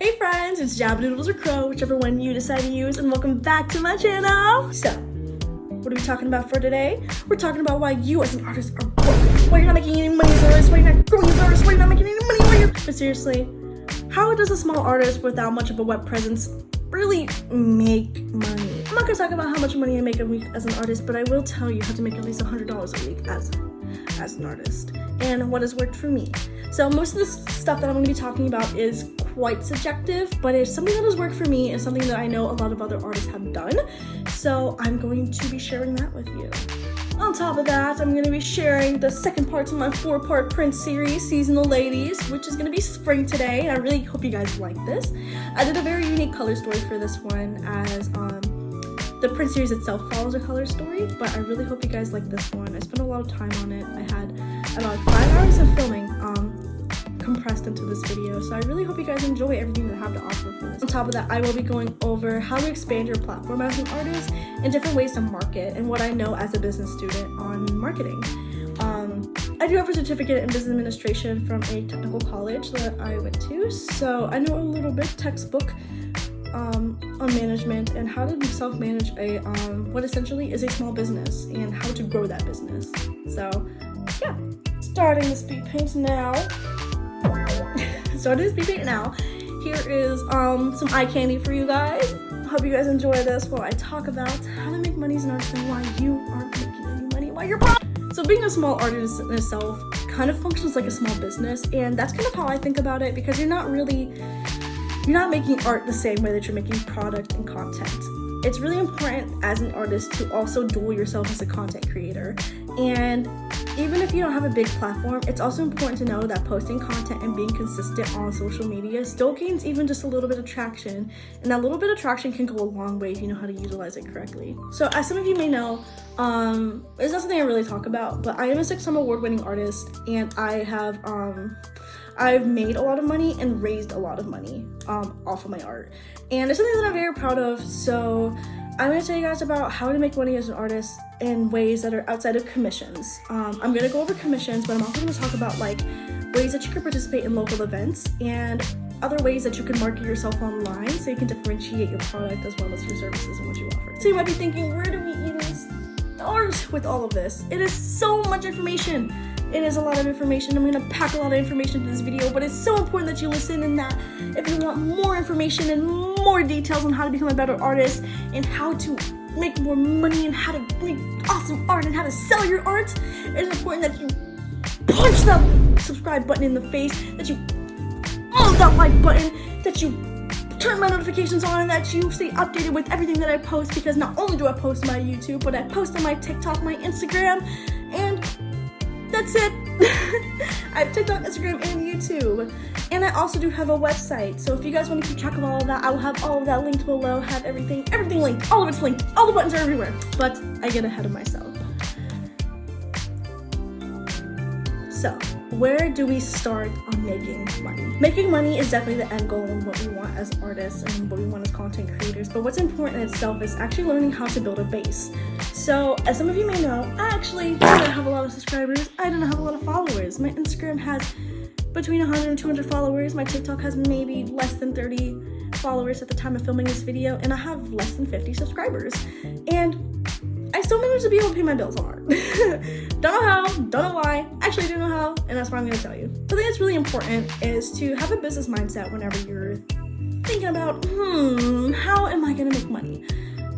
Hey friends, it's Jab Noodles or Crow, whichever one you decide to use, and welcome back to my channel. So, what are we talking about for today? We're talking about why you as an artist are broke, why you're not making any money as an artist, why you're not growing as an artist, why you're not making any money, why you're... But seriously, how does a small artist without much of a web presence really make money? I'm not gonna talk about how much money I make a week as an artist, but I will tell you how to make at least $100 a week as an artist, and what has worked for me. So most of this stuff that I'm going to be talking about is quite subjective, but it's something that has worked for me and something that I know a lot of other artists have done. So I'm going to be sharing that with you. On top of that, I'm going to be sharing the second part to my 4-part print series, Seasonal Ladies, which is going to be spring today, and I really hope you guys like this. I did a very unique color story for this one, as the print series itself follows a color story, but I really hope you guys like this one. I spent a lot of time on it. I had about 5 hours of filming compressed into this video, so I really hope you guys enjoy everything that I have to offer for this. On top of that, I will be going over how to expand your platform as an artist and different ways to market and what I know as a business student on marketing. I do have a certificate in business administration from a technical college that I went to, so I know a little bit textbook on management and how to self-manage a what essentially is a small business and how to grow that business. So yeah, starting the speed paint now. Here is some eye candy for you guys. Hope you guys enjoy this while I talk about how to make money as an artist and why you aren't making any money while you're broke. So being a small artist in itself kind of functions like a small business, and that's kind of how I think about it, because you're not making art the same way that you're making product and content. It's really important as an artist to also dual yourself as a content creator. And even if you don't have a big platform, it's also important to know that posting content and being consistent on social media still gains even just a little bit of traction. And that little bit of traction can go a long way if you know how to utilize it correctly. So as some of you may know, it's not something I really talk about, but I am a 6-time award-winning artist, and I've made a lot of money and raised a lot of money off of my art. And it's something that I'm very proud of, so I'm going to tell you guys about how to make money as an artist in ways that are outside of commissions. I'm going to go over commissions, but I'm also going to talk about like ways that you can participate in local events and other ways that you can market yourself online so you can differentiate your product as well as your services and what you offer. So you might be thinking, where do we even start with all of this? It is so much information. It is a lot of information. I'm going to pack a lot of information into this video, but it's so important that you listen, and that if you want more information and more details on how to become a better artist and how to make more money and how to make awesome art and how to sell your art, it's important that you punch that subscribe button in the face, that you that like button, that you turn my notifications on, and that you stay updated with everything that I post, because not only do I post on my YouTube, but I post on my TikTok, my Instagram, and that's it. I have TikTok, Instagram, and YouTube. And I also do have a website. So if you guys want to keep track of all of that, I will have all of that linked below, have everything linked. All of it's linked. All the buttons are everywhere. But I get ahead of myself. So, where do we start on making money? Making money is definitely the end goal and what we want as artists and what we want as content creators. But what's important in itself is actually learning how to build a base. So, as some of you may know, I actually don't have a lot of subscribers. I don't have a lot of followers. My Instagram has between 100 and 200 followers. My TikTok has maybe less than 30 followers at the time of filming this video. And I have less than 50 subscribers. And I still managed to be able to pay my bills on art. Don't know how, don't know why, actually do know how, and that's what I'm going to tell you. The thing that's really important is to have a business mindset whenever you're thinking about, how am I going to make money?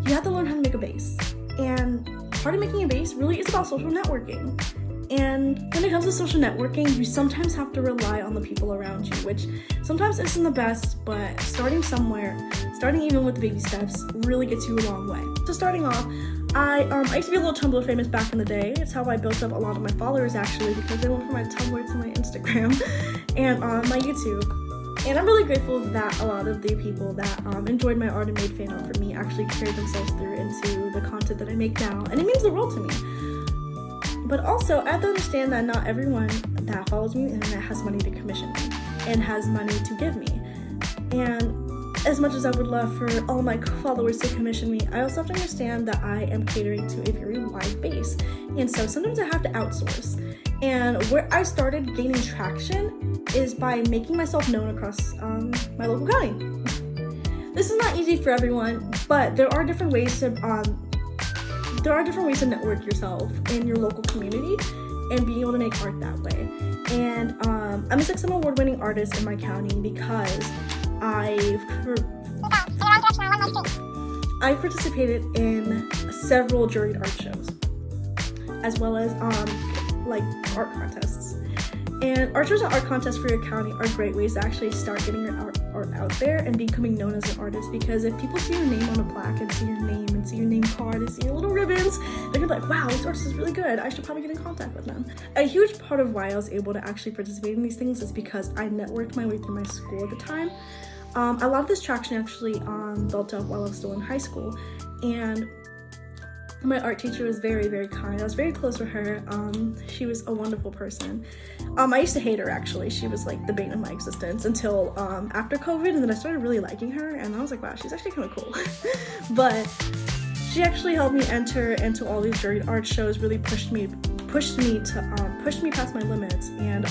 You have to learn how to make a base. And part of making a base really is about social networking. And when it comes to social networking, you sometimes have to rely on the people around you, which sometimes isn't the best, but starting somewhere, starting even with baby steps, really gets you a long way. So starting off, I used to be a little Tumblr famous back in the day. It's how I built up a lot of my followers, actually, because they went from my Tumblr to my Instagram and my YouTube. And I'm really grateful that a lot of the people that enjoyed my art and made fan art for me actually carried themselves through into the content that I make now. And it means the world to me. But also, I have to understand that not everyone that follows me on the internet has money to commission me and has money to give me. And as much as I would love for all my followers to commission me, I also have to understand that I am catering to a very wide base. And so sometimes I have to outsource. And where I started gaining traction is by making myself known across my local county. This is not easy for everyone, but there are different ways to network yourself in your local community and being able to make art that way. And I'm a 6M award-winning artist in my county because I participated in several juried art shows, as well as like art contests. And art shows and art contests for your county are great ways to actually start getting your art out there and becoming known as an artist, because if people see your name on a plaque and see your name and see your name card and see your little ribbons, they're gonna be like, wow, this artist is really good. I should probably get in contact with them. A huge part of why I was able to actually participate in these things is because I networked my way through my school at the time. A lot of this traction actually built up while I was still in high school, and my art teacher was very, very kind. I was very close with her. She was a wonderful person. I used to hate her, actually. She was like the bane of my existence until after COVID, and then I started really liking her, and I was like, wow, she's actually kind of cool. But she actually helped me enter into all these juried art shows, really pushed me past my limits, and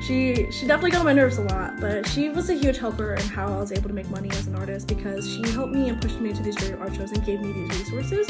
she definitely got on my nerves a lot, but she was a huge helper in how I was able to make money as an artist, because she helped me and pushed me into these juried art shows and gave me these resources.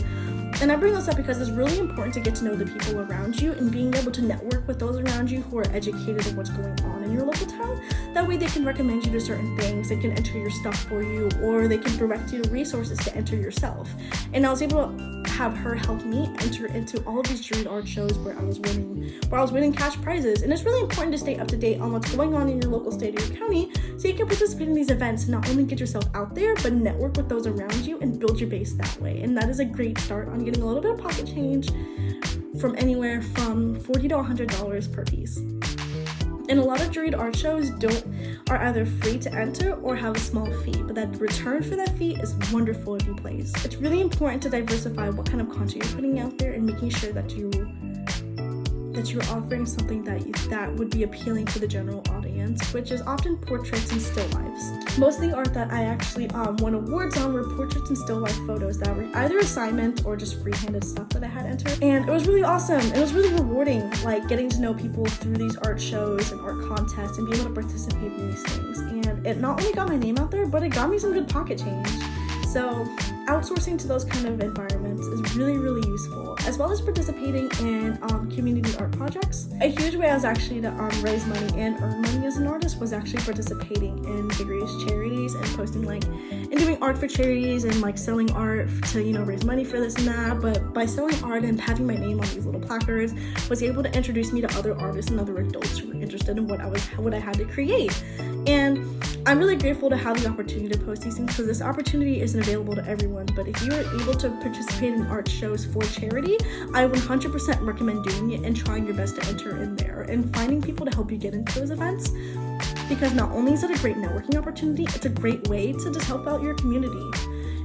And I bring this up because it's really important to get to know the people around you and being able to network with those around you who are educated of what's going on in your local town. That way they can recommend you to certain things, they can enter your stuff for you, or they can direct you to resources to enter yourself. And I was able to have her help me enter into all of these juried art shows where I was winning cash prizes. And it's really important to stay up to date on what's going on in your local state or your county, so you can participate in these events and not only get yourself out there, but network with those around you and build your base that way. And that is a great start on getting a little bit of pocket change from anywhere from $40 to $100 per piece. And a lot of juried art shows are either free to enter or have a small fee, but that return for that fee is wonderful if you place. It's really important to diversify what kind of content you're putting out there and making sure that you're offering something that would be appealing to the general audience, which is often portraits and still lifes. Most of the art that I actually won awards on were portraits and still life photos that were either assignment or just free-handed stuff that I had entered. And it was really awesome. It was really rewarding, like getting to know people through these art shows and art contests and being able to participate in these things. And it not only got my name out there, but it got me some good pocket change. So outsourcing to those kind of environments is really, really useful, as well as participating in community art projects. A huge way I was actually to raise money and earn money as an artist was actually participating in various charities and posting and doing art for charities and selling art to raise money for this and that. But by selling art and having my name on these little placards was able to introduce me to other artists and other adults who were interested in what I had to create. And I'm really grateful to have the opportunity to post these things, because this opportunity isn't available to everyone. But if you are able to participate in art shows for charity, I 100% recommend doing it and trying your best to enter in there and finding people to help you get into those events, because not only is it a great networking opportunity, it's a great way to just help out your community.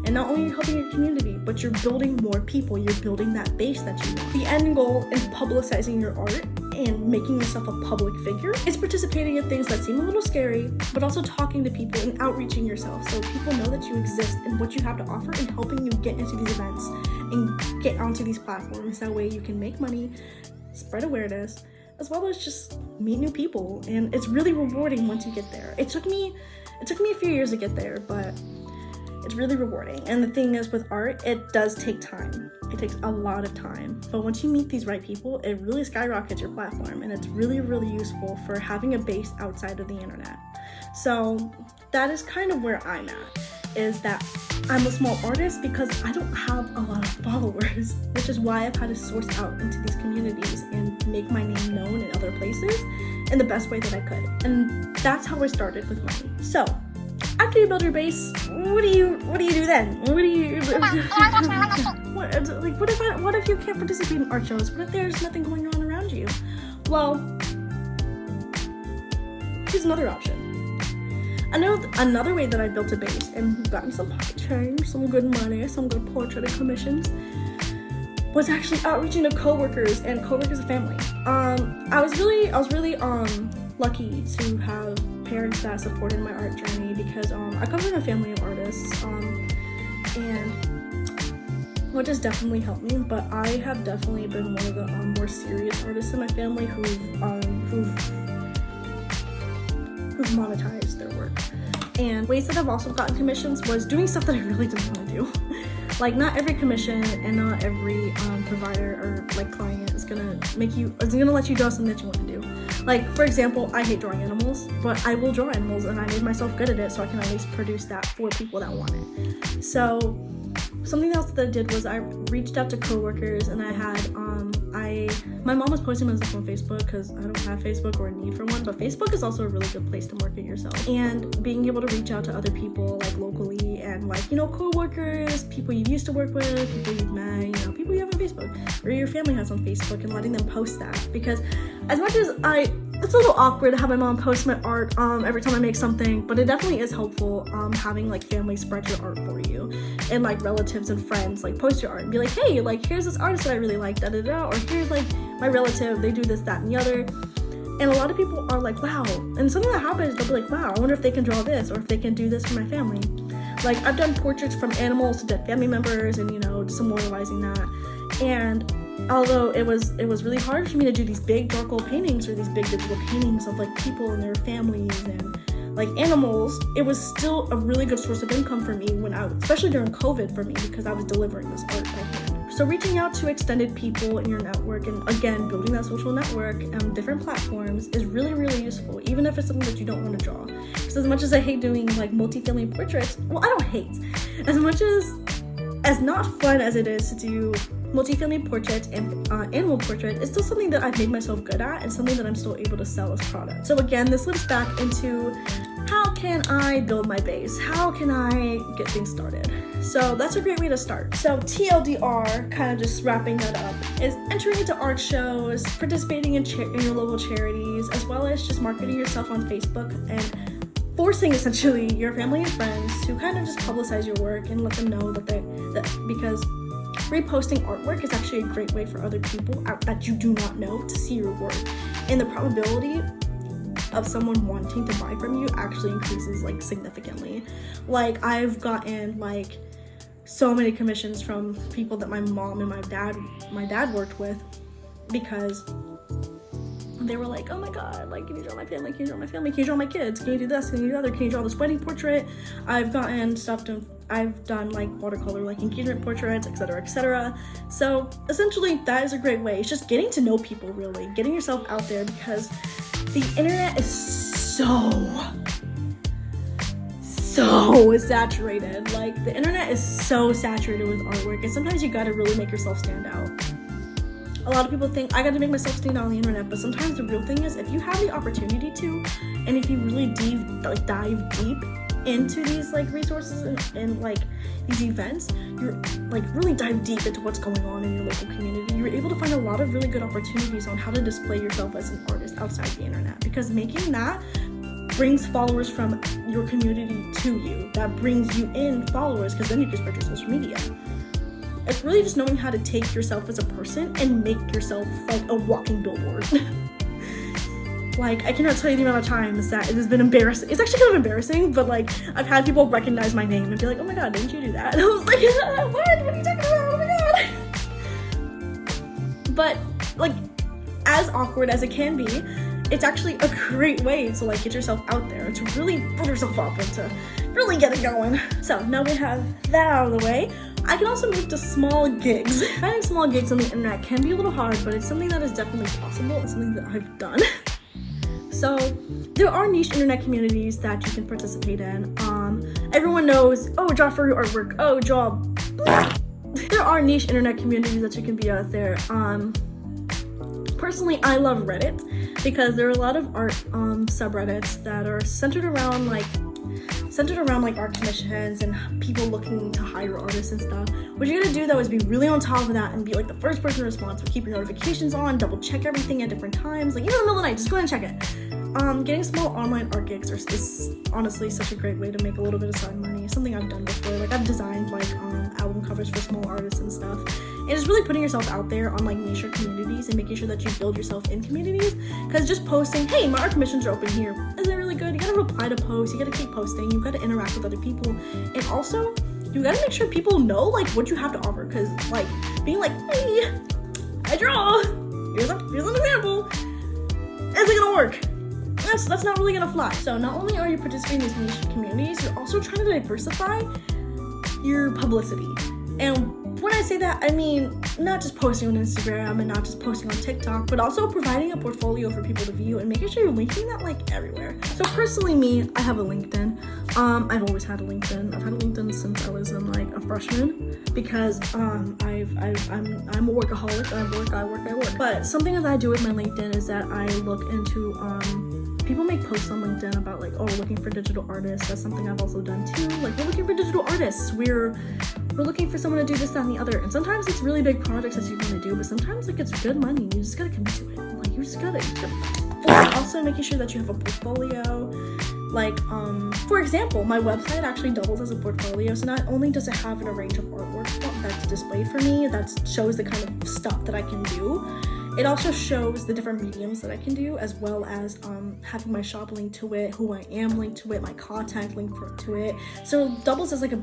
And not only are you helping your community, but you're building more people, you're building that base that you want. The end goal in publicizing your art and making yourself a public figure is participating in things that seem a little scary, but also talking to people and outreaching yourself so people know that you exist and what you have to offer, and helping you get into these events and get onto these platforms. That way you can make money, spread awareness, as well as just meet new people. And it's really rewarding once you get there. It took me a few years to get there, but it's really rewarding. And the thing is, with art, it does take time. It takes a lot of time. But once you meet these right people, it really skyrockets your platform, and it's really, really useful for having a base outside of the internet. So that is kind of where I'm at, is that I'm a small artist because I don't have a lot of followers, which is why I've had to source out into these communities and make my name known in other places in the best way that I could. And that's how I started with money. So after you build your base, what do you do then? What if you can't participate in art shows? What if there's nothing going on around you? Well, here's another option. Another way that I built a base and gotten some pocket change, some good money, some good portrait commissions, was actually outreaching to coworkers and family. I was really lucky to have parents that supported my art journey, because I come from a family of artists, and which has definitely helped me, but I have definitely been one of the more serious artists in my family who've monetized their work. And ways that I've also gotten commissions was doing stuff that I really didn't want to do. Like, not every commission and not every provider or like client is gonna let you draw something that you want to do. Like, for example, I hate drawing animals, but I will draw animals, and I made myself good at it so I can at least produce that for people that want it. So something else that I did was I reached out to coworkers, and I had my mom was posting my stuff on Facebook because I don't have Facebook or a need for one, but Facebook is also a really good place to market yourself. And being able to reach out to other people like locally and like, you know, coworkers, people you used to work with, people you've met, you know, people you have on Facebook or your family has on Facebook, and letting them post that. Because as much as it's a little awkward to have my mom post my art every time I make something, but it definitely is helpful having like family spread your art for you, and like relatives and friends like post your art and be like, hey, like here's this artist that I really like, or here's like my relative, they do this, that, and the other. And a lot of people are like, wow, and something that happens, they'll be like, wow, I wonder if they can draw this, or if they can do this for my family. Like, I've done portraits from animals to dead family members, and you know, just memorializing that. And although it was really hard for me to do these big charcoal paintings or these big digital paintings of like people and their families and like animals, it was still a really good source of income for me especially during COVID for me, because I was delivering this art by hand. So reaching out to extended people in your network, and again, building that social network on different platforms, is really, really useful, even if it's something that you don't want to draw. Because as much as I hate doing like multi-family portraits, well, I don't hate. As much as not fun as it is to do multi-family portraits and animal portraits, it's still something that I've made myself good at, and something that I'm still able to sell as product. So again, this loops back into how can I build my base? How can I get things started? So that's a great way to start. So TLDR, kind of just wrapping that up, is entering into art shows, participating in your local charities, as well as just marketing yourself on Facebook and forcing essentially your family and friends to kind of just publicize your work and let them know that because reposting artwork is actually a great way for other people that you do not know to see your work, and the probability of someone wanting to buy from you actually increases like significantly. Like, I've gotten like so many commissions from people that my mom and my dad worked with, because they were like, oh my god, like, can you draw my family, can you draw my family, can you draw my kids, can you do this, can you do the other, can you draw this wedding portrait? I've done like watercolor, like engagement portraits, etc., etc. So essentially that is a great way. It's just getting to know people, really getting yourself out there, because the internet is so saturated. Like, the internet is so saturated with artwork, and sometimes you gotta really make yourself stand out. A lot of people think I gotta make myself stand out on the internet, but sometimes the real thing is, if you have the opportunity to, and if you really dive deep into these like resources and like these events, you're like really dive deep into what's going on in your local community, you're able to find a lot of really good opportunities on how to display yourself as an artist outside the internet, because making that brings followers from your community to you. That brings you in followers, because then you can spread your social media. It's really just knowing how to take yourself as a person and make yourself like a walking billboard. Like, I cannot tell you the amount of times that it has been embarrassing. It's actually kind of embarrassing, but like, I've had people recognize my name and be like, oh my god, didn't you do that? And I was like, what are you talking about? Oh my god. But like, as awkward as it can be, it's actually a great way to like get yourself out there, to really put yourself up and to really get it going. So now we have that out of the way, I can also move to small gigs. Finding small gigs on the internet can be a little hard, but it's something that is definitely possible. It's something that I've done. So there are niche internet communities that you can participate in. Everyone knows, oh, draw for your artwork, oh, draw. There are niche internet communities that you can be out there. Personally, I love Reddit, because there are a lot of art subreddits that are centered around like art commissions and people looking to hire artists and stuff. What you gotta do though is be really on top of that and be like the first person to respond. So keep your notifications on, double check everything at different times. Like, even in the middle of the night, just go ahead and check it. getting small online art gigs is honestly such a great way to make a little bit of side money. Something I've done before. Like I've designed like album covers for small artists and stuff. And it's really putting yourself out there on like niche communities and making sure that you build yourself in communities. Because just posting, hey, my art commissions are open here, isn't really good. You gotta reply to posts. You gotta keep posting. You gotta interact with other people, and also you gotta make sure people know like what you have to offer. Because like being like, hey, I draw. Here's an example. Isn't gonna work. That's not really gonna fly. So not only are you participating in these niche communities, you're also trying to diversify your publicity. And when I say that, I mean not just posting on Instagram and not just posting on TikTok, but also providing a portfolio for people to view and making sure you're linking that like everywhere. So personally, me, I have a LinkedIn. I've always had a LinkedIn. I've had a LinkedIn since I was in like a freshman because I'm a workaholic. I work. But something that I do with my LinkedIn is that I look into people make posts on LinkedIn about like, oh, we're looking for digital artists. That's something I've also done too. Like, we're looking for digital artists. We're looking for someone to do this, that, and the other. And sometimes it's really big projects that you want to do, but sometimes like it's good money. You just gotta commit to it. Like you just gotta. Also making sure that you have a portfolio. Like, for example, my website actually doubles as a portfolio. So not only does it have a range of artwork that's displayed for me, that shows the kind of stuff that I can do. It also shows the different mediums that I can do, as well as having my shop linked to it, who I am linked to it, my contact linked to it. So it doubles as like a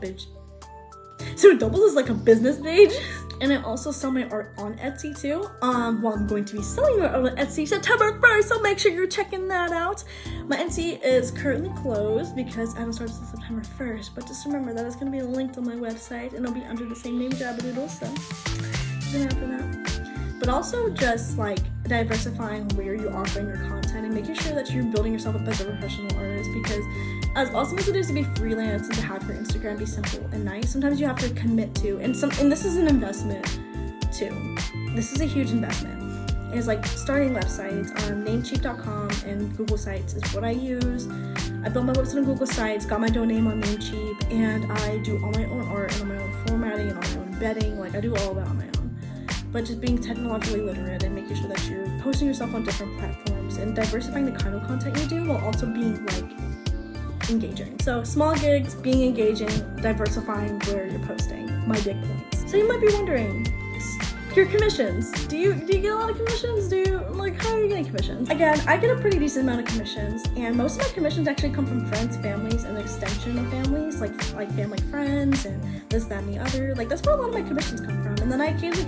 business page. And I also sell my art on Etsy too. I'm going to be selling my art on Etsy September 1st, so make sure you're checking that out. My Etsy is currently closed because I don't start until September 1st, but just remember that it's going to be linked on my website and it'll be under the same name, Jabadoodle, so keep an eye out for that. But also just like diversifying where you're offering your content and making sure that you're building yourself up as a professional artist, because as awesome as it is to be freelance and to have your Instagram be simple and nice, sometimes you have to commit to, and this is an investment too. This is a huge investment. It's like starting websites. Namecheap.com and Google Sites is what I use. I built my website on Google Sites, got my domain on Namecheap, and I do all my own art and all my own formatting and all my own embedding. Like I do all of that on my own. But just being technologically literate and making sure that you're posting yourself on different platforms and diversifying the kind of content you do while also being like engaging. So small gigs, being engaging, diversifying where you're posting. My big points. So you might be wondering, your commissions. Do you get a lot of commissions? How are you getting commissions? Again, I get a pretty decent amount of commissions, and most of my commissions actually come from friends, families, and extension of families, like family friends and this, that, and the other. Like that's where a lot of my commissions come from. And then I occasionally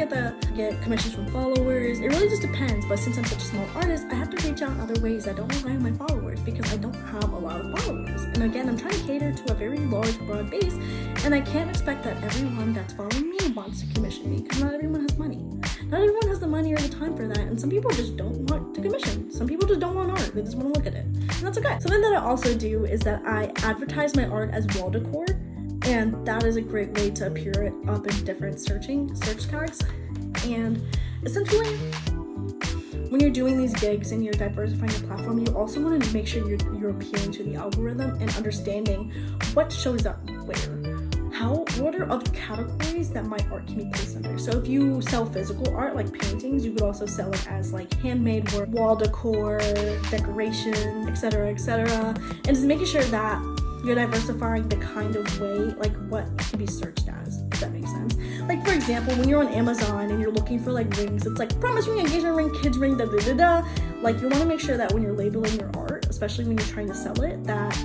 get commissions from followers. It really just depends. But since I'm such a small artist, I have to reach out in other ways that don't rely on my followers because I don't have a lot of followers. And again, I'm trying to cater to a very large, broad base, and I can't expect that everyone that's following me wants to commission me because not everyone has money. Not everyone has the money or the time for that, and some people just don't want to commission. Some people just don't want art. They just want to look at it, and that's okay. Something that I also do is that I advertise my art as wall decor, and that is a great way to appear it up in different search cards. And essentially, when you're doing these gigs and you're diversifying your platform, you also want to make sure you're appealing to the algorithm and understanding what shows up where. What are other categories that my art can be placed under? So if you sell physical art like paintings, you could also sell it as like handmade work, wall decor, decoration, etc., and just making sure that you're diversifying the kind of way, like what can be searched as, if that makes sense. Like for example, when you're on Amazon and you're looking for like rings, it's like promise ring, engagement ring, kids ring, da da da da. Like you want to make sure that when you're labeling your art, especially when you're trying to sell it, that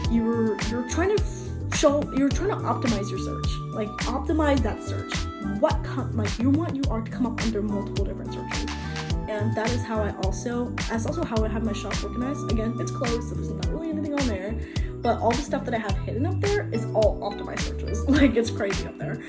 you're trying to optimize your search. Like optimize that search. You want your art to come up under multiple different searches. And that is how that's also how I have my shop organized. Again, it's closed, so there's not really anything on there. But all the stuff that I have hidden up there is all optimized searches. Like it's crazy up there.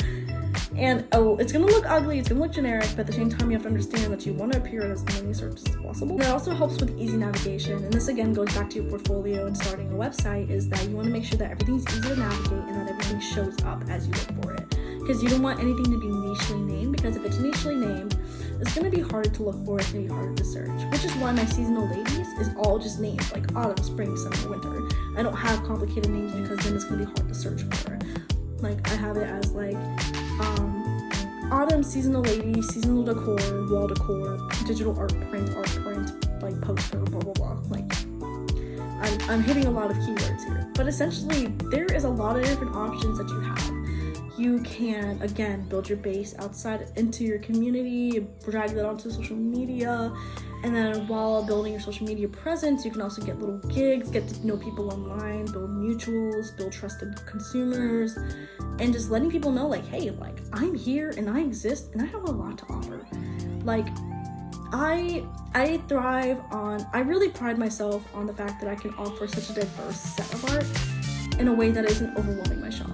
And it's gonna look ugly, it's gonna look generic, but at the same time you have to understand that you want to appear in as many searches as possible. And it also helps with easy navigation, and this again goes back to your portfolio and starting a website, is that you want to make sure that everything's easy to navigate and that everything shows up as you look for it. Because you don't want anything to be nichely named, because if it's nichely named, it's going to be harder to look for, it's going to be harder to search. Which is why my seasonal ladies is all just named, like autumn, spring, summer, winter. I don't have complicated names because then it's going to be hard to search for. Like I have it as like autumn, seasonal lady, seasonal decor, wall decor, digital art print, like poster, blah blah blah. Like I'm hitting a lot of keywords here, but essentially there is a lot of different options that you have. You can, again, build your base outside into your community, drag that onto social media, and then while building your social media presence, you can also get little gigs, get to know people online, build mutuals, build trusted consumers, and just letting people know, like, hey, like, I'm here and I exist and I have a lot to offer. Like, I thrive on, I really pride myself on the fact that I can offer such a diverse set of art in a way that isn't overwhelming my shop.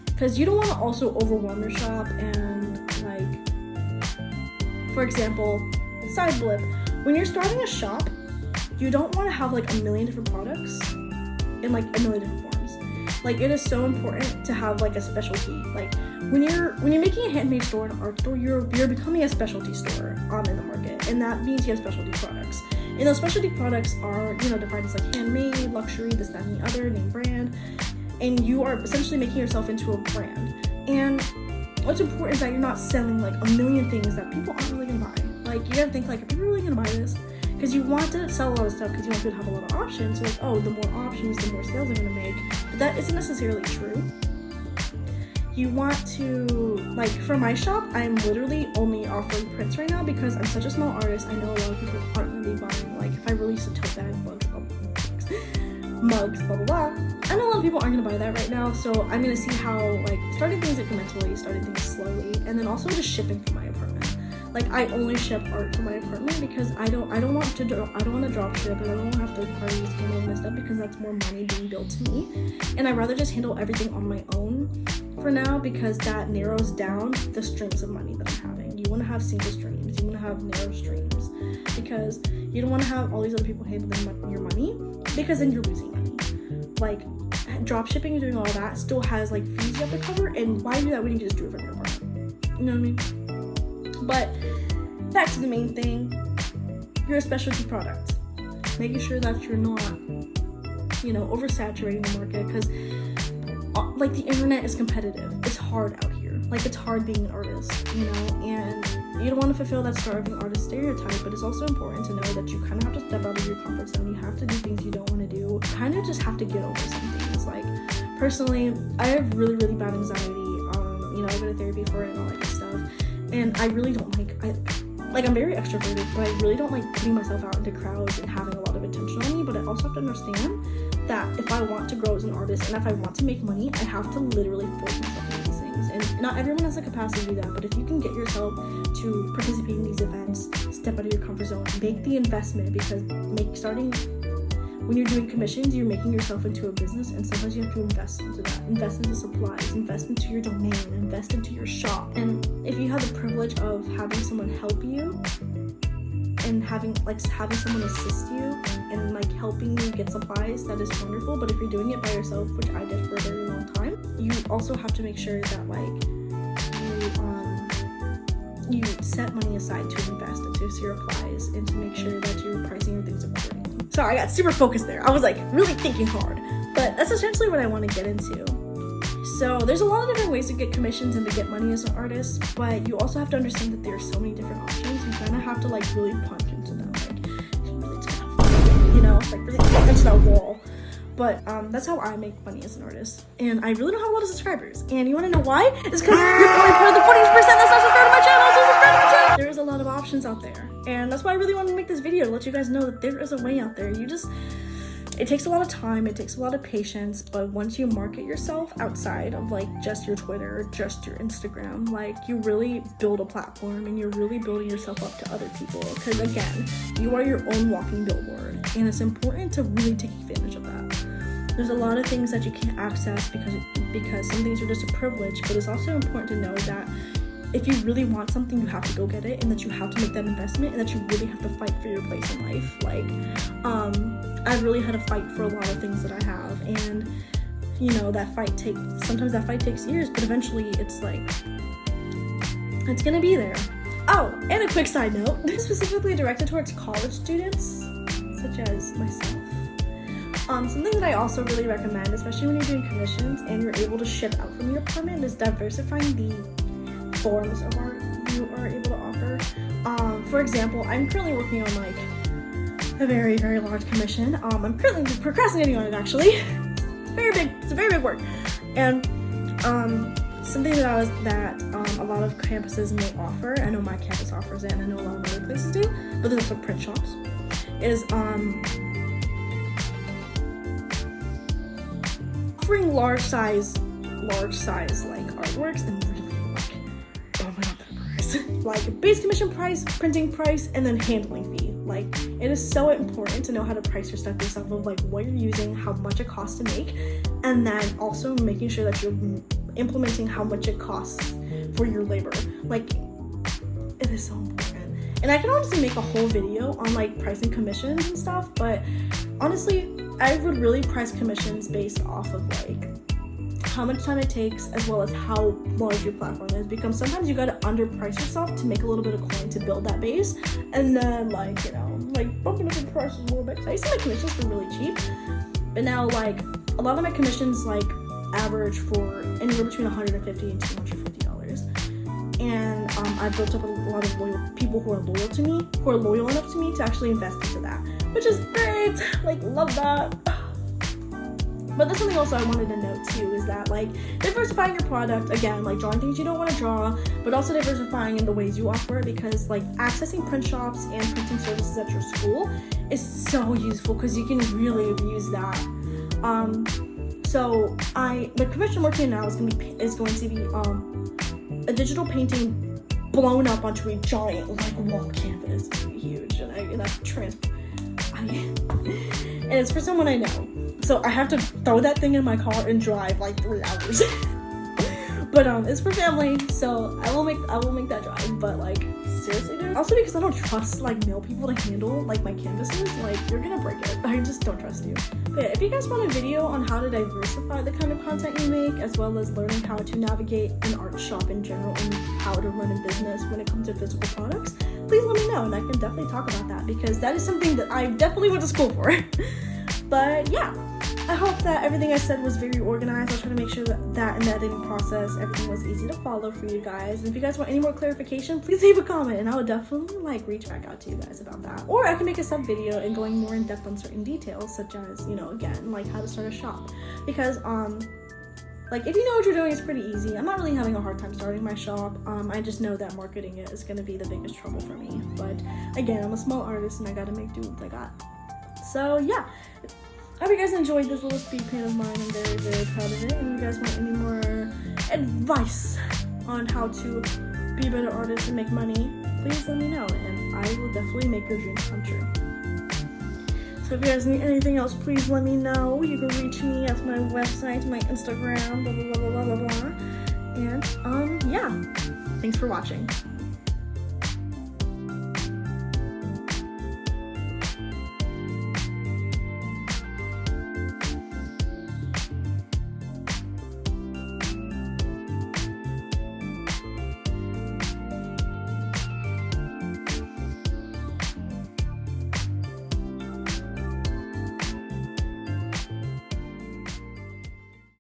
Because you don't want to also overwhelm your shop and, like, for example, side blip, when you're starting a shop, you don't want to have like a million different products in like a million different forms. Like, it is so important to have like a specialty. Like, when you're making a handmade store and an art store, you're becoming a specialty store in the market, and that means you have specialty products. And those specialty products are, you know, defined as like handmade, luxury, this, that, and the other, name brand. And you are essentially making yourself into a brand. And what's important is that you're not selling like a million things that people aren't really gonna buy. Like, you gotta think, like, are people really gonna buy this? Because you want to sell a lot of stuff because you want people to have a lot of options. So like, oh, the more options, the more sales I'm gonna make. But that isn't necessarily true. You want to, like, for my shop, I'm literally only offering prints right now because I'm such a small artist. I know a lot of people aren't gonna be buying, like, if I release a tote bag, mugs, blah blah blah. I know a lot of people aren't gonna buy that right now, so I'm gonna see how, like, starting things incrementally, starting things slowly, and then also just shipping from my apartment. Like, I only ship art from my apartment because I don't want to drop ship, and I don't want to have third parties handling my stuff because that's more money being billed to me. And I'd rather just handle everything on my own for now because that narrows down the streams of money that I'm having. You want to have single streams, you want to have narrow streams, because you don't want to have all these other people handling your money because then you're losing money. Like, drop shipping and doing all that still has like fees you have to cover, and why do that when you can just do it from your apartment? You know what I mean? But back to the main thing, you're a specialty product. Making sure that you're not, you know, oversaturating the market, because like, the internet is competitive. It's hard out here. Like, it's hard being an artist, you know, and you don't want to fulfill that starving artist stereotype, but it's also important to know that you kind of have to step out of your comfort zone. You have to do things you don't want to do. You kind of just have to get over some things. Like, personally, I have really, really bad anxiety. You know, I go to therapy for it and all that good stuff. And I really don't I'm very extroverted, but I really don't like putting myself out into crowds and having a lot of attention on me. But I also have to understand that if I want to grow as an artist and if I want to make money, I have to literally force myself into these things. And not everyone has the capacity to do that, but if you can get yourself to participate in these events, step out of your comfort zone, make the investment, because when you're doing commissions, you're making yourself into a business, and sometimes you have to invest into that. Invest into supplies, invest into your domain, invest into your shop. And if you have the privilege of having someone help you and having someone assist you and like helping you get supplies, that is wonderful. But if you're doing it by yourself, which I did for a very long time, you also have to make sure that like you set money aside to invest into your supplies and to make sure that you're pricing your things accordingly. Sorry, I got super focused there. I was like really thinking hard, but that's essentially what I want to get into. So there's a lot of different ways to get commissions and to get money as an artist, but you also have to understand that there are so many different options. You kind of have to like really punch into them, like really tough, you know, like really punch into that wall. But that's how I make money as an artist, and I really don't have a lot of subscribers. And you want to know why? It's because you're only part of the 40% that's not subscribed to my channel. So subscribe to my channel. There's a lot of options out there, and that's why I really wanted to make this video to let you guys know that there is a way out there. It takes a lot of time, it takes a lot of patience, but once you market yourself outside of like just your Twitter, just your Instagram, like you really build a platform and you're really building yourself up to other people. Because again, you are your own walking billboard, and it's important to really take advantage of that. There's a lot of things that you can't access because some things are just a privilege, but it's also important to know that if you really want something, you have to go get it, and that you have to make that investment, and that you really have to fight for your place in life. Like, I've really had to fight for a lot of things that I have, and you know, sometimes that fight takes years, but eventually it's like, it's gonna be there. Oh, and a quick side note, this is specifically directed towards college students, such as myself. Something that I also really recommend, especially when you're doing commissions and you're able to ship out from your apartment, is diversifying the forms of art you are able to offer. For example, I'm currently working on like a very, very large commission. I'm currently procrastinating on it actually. It's a very big work. And something that a lot of campuses may offer, I know my campus offers it and I know a lot of other places do, but there's also print shops, is offering large size like artworks and really like, oh my god, that price. Like base commission price, printing price, and then handling fee. Like it is so important to know how to price your stuff based off of like what you're using, how much it costs to make, and then also making sure that you're implementing how much it costs for your labor. Like it is so important. And I can honestly make a whole video on like pricing commissions and stuff, but honestly I would really price commissions based off of like how much time it takes as well as how large your platform is, because sometimes you gotta underprice yourself to make a little bit of coin to build that base, and then like, you know, like bumping up the prices a little bit. I used to make commissions for really cheap, but now like a lot of my commissions like average for anywhere between $150 and $250, and I've built up a lot of loyal people who are loyal to me, who are loyal enough to me to actually invest into that, which is great. Like love that. But there's something else I wanted to note too, is that like diversifying your product, again, like drawing things you don't want to draw, but also diversifying in the ways you offer it, because like accessing print shops and printing services at your school is so useful because you can really use that. So the commission I'm working on now is going to be a digital painting blown up onto a giant like wall canvas. It's gonna be huge, and it's for someone I know. So I have to throw that thing in my car and drive like 3 hours. But it's for family, so I will make that drive. But like seriously, dude. Also because I don't trust like male people to handle like my canvases. Like you're gonna break it. I just don't trust you. But yeah, if you guys want a video on how to diversify the kind of content you make, as well as learning how to navigate an art shop in general and how to run a business when it comes to physical products, please let me know and I can definitely talk about that, because that is something that I definitely went to school for. But yeah, I hope that everything I said was very organized. I'll try to make sure that in the editing process, everything was easy to follow for you guys. And if you guys want any more clarification, please leave a comment and I will definitely like reach back out to you guys about that. Or I can make a sub video and going more in depth on certain details, such as, you know, again, like how to start a shop. Because like if you know what you're doing, it's pretty easy. I'm not really having a hard time starting my shop. I just know that marketing it is going to be the biggest trouble for me. But again, I'm a small artist and I got to make do with what I got. So yeah, I hope you guys enjoyed this little speed paint of mine. I'm very, very proud of it. And if you guys want any more advice on how to be a better artist and make money, please let me know and I will definitely make your dreams come true. So if you guys need anything else, please let me know. You can reach me at my website, my Instagram, blah, blah, blah, blah, blah, blah, blah. And yeah, thanks for watching.